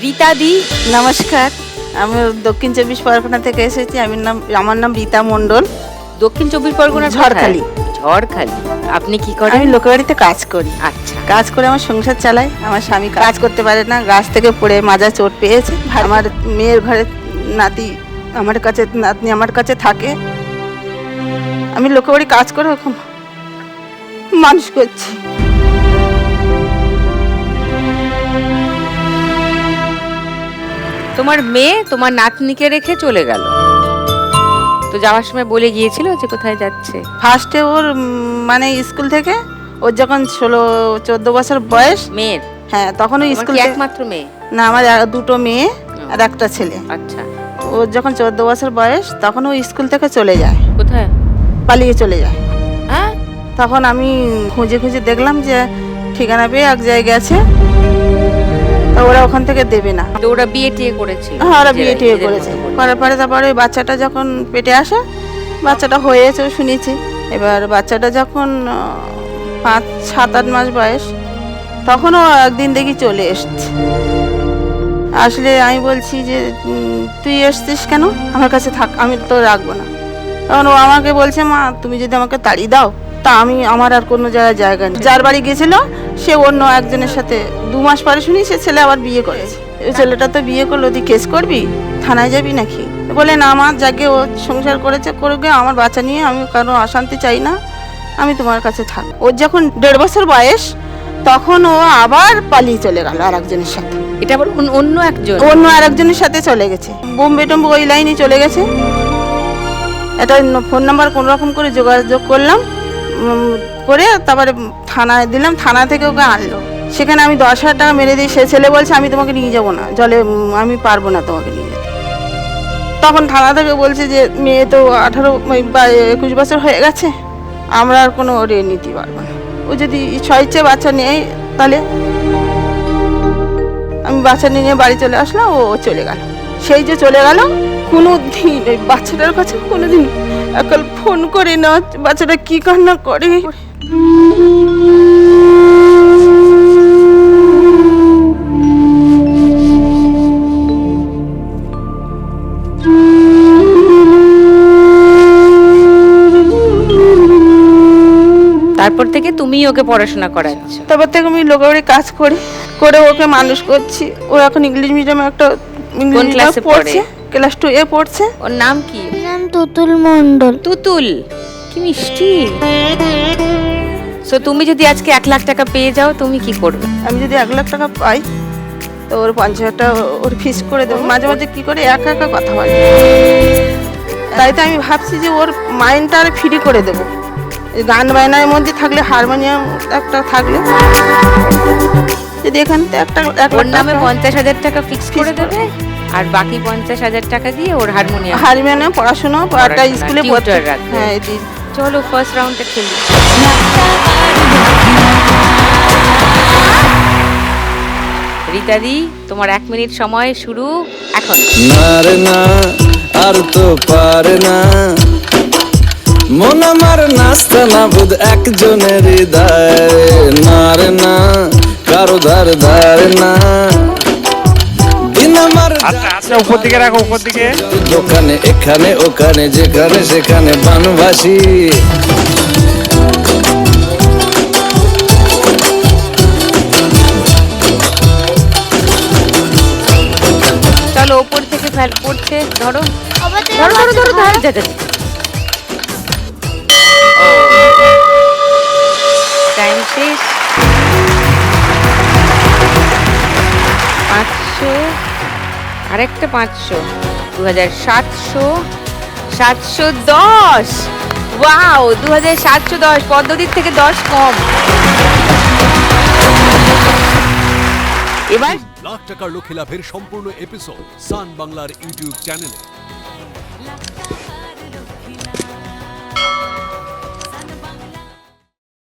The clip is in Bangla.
রীতাদি, নমস্কার, আমি দক্ষিণ চব্বিশ পরগনা থেকে এসেছি। আমার নাম রীতা মণ্ডল। দক্ষিণ চব্বিশ পরগনা ঝড়খালি। ঝড়খালি। আপনি কি করেন? আমি লোকের বাড়িতে কাজ করি। আচ্ছা, কাজ করে আমার সংসার চালাই। আমার স্বামী কাজ করতে পারে না, গাছ থেকে পড়ে মাজা চোট পেয়েছে। আমার মেয়ের ঘরে নাতি নাতনি আমার কাছে থাকে। আমি লোকের বাড়ি কাজ করে ওরকম মানুষ করছি। তোমার মেয়ে তোমার নাতনিকে রেখে চলে গেল, তো যাওয়ার সময় বলে গিয়েছিল যে কোথায় যাচ্ছে? ফার্স্টে ওর মানে স্কুল থেকে ওর যখন 16-14 বছর বয়স মেয়ের? হ্যাঁ, তখন ওই তোমার স্কুল কি একমাত্র মেয়ে? না, আমার দুটো মেয়ে আর একটা ছেলে। আচ্ছা, ওর যখন 14 বছর বয়স তখন ও স্কুল থেকে চলে যায়, কোথায় পালিয়ে চলে যায়। হ্যাঁ, তখন আমি খুঁজে খুঁজে দেখলাম যে ঠিকানা পেয়ে এক জায়গায় আছে, তো ওরা ওখান থেকে দেবে না। তো ওরা বিয়ে টিয়ে করেছিল? হ্যাঁ, ওরা বিয়ে টিয়ে নিজেদের করেছে। মতো করে। করার পরে তারপরে ওই বাচ্চাটা যখন পেটে আসে, বাচ্চাটা হয়েছেও শুনেছি। এবার বাচ্চাটা যখন 5-7-8 মাস বয়স, তখন ও একদিন দেখি চলে এসছে। আসলে আমি বলছি যে তুই এসছিস কেন, আমার কাছে থাক, আমি তো রাখবো না। তখন ও আমাকে বলছে, মা তুমি যদি আমাকে তাড়িয়ে দাও তা আমার আর কোনো জায়গা নেই। যার বাড়ি গেছিল সে অন্য একজনের সাথে 2 মাস পরে শুনি সে ছেলে আবার বিয়ে করেছে। ওই ছেলেটা তো বিয়ে করলো, তুই কেস করবি, থানায় যাবি নাকি? বলে না, আমার যাকে ও সংসার করেছে করুক, আমার বাচ্চা নিয়ে আমি কারো অশান্তি চাই না, আমি তোমার কাছে থাক। ওর যখন 1.5 বছর বয়স তখন ও আবার পালিয়ে চলে গেল আর একজনের সাথে। এটা আবার অন্য একজন? অন্য আরেকজনের সাথে চলে গেছে, বোম্বে টোম্বে ওই লাইনে চলে গেছে। এটা ফোন নাম্বার কোন রকম করে যোগাযোগ করলাম, করে তারপরে থানায় দিলাম। থানা থেকে ওকে আনলো। সেখানে আমি 10,000 টাকা মেরে দিই। সে ছেলে বলছে আমি তোমাকে নিয়ে যাবো না জলে, আমি পারবো না তোমাকে নিয়ে যেতে। তখন থানা থেকে বলছে যে মেয়ে তো 21 বছর হয়ে গেছে, আমরা আর কোনো রে নিতে পারবো না। ও যদি স্বেচ্ছা বাচ্চা নেয় তাহলে। আমি বাচ্চা নিয়ে বাড়ি চলে আসলাম, ও চলে গেল। সেই যে চলে গেল, কোনো দিন ওই বাচ্চাটার কাছে কোনো দিন একাল ফোন করে না, বাচ্চাটা কি কান্না করে। তারপর থেকে তুমি ওকে পড়াশোনা করাচ্ছ? তারপর থেকে আমি লোকের বাড়ি কাজ করি, করে ওকে মানুষ করছি। ও এখন ইংলিশ মিডিয়ামে একটা কোন ক্লাসে পড়ছে? ক্লাস 2 এ পড়ছে। ওর নাম কি? নাম তুতুল মণ্ডল। তুতুল, কি মিষ্টি। সো তুমি যদি আজকে 1 লাখ টাকা পেয়ে যাও তুমি কি করবে? আমি যদি 1 লাখ টাকা পাই তো ওর 50,000 টাকা ওর ফিস করে দেবো। মাঝে মাঝে কি করে একা একা কথা বলে, তাই তো আমি ভাবছি যে ওর মাইন্ডটা আর ফ্রি করে দেবো। গান বায়নার মধ্যে থাকলে, হারমোনিয়াম একটা থাকলে, যদি এখান থেকে একটা ওর নামে 50,000 টাকা ফিক্স করে দেবে, আর বাকি 50,000 টাকা দিয়ে ওর হারমোনিয়াম পড়াশোনা একটা স্কুলে পড়তে। হ্যাঁ, চলো ফার্স্ট রাউন্ডটা খেলি। রীতাদি, তোমার 1 মিনিট সময় শুরু এখন। না রে না, আর তো পারে না, মন আমার নাস্তা না বুধ একজনের হৃদয়। না রে না, কারো ধার না, দিন আমার আচ্ছা, উপর দিকে রাখো, উপর দিকে। দোকানে এখানে ওখানে যেখানে সেখানে বানবাসী। চলো উপর থেকে ফেল পড়ছে, ধরো আবার ধরো ধরো ধরো ধরো, যা যা। টাইম শেষ। 500, আরেকটা 500, 2700, 710। ওয়াও, 2710, পদ্ধতির থেকে 10 কম। এবার লাখ টাকার লক্ষ্যে লাভের সম্পূর্ণ এপিসোড সান বাংলার ইউটিউব চ্যানেলে।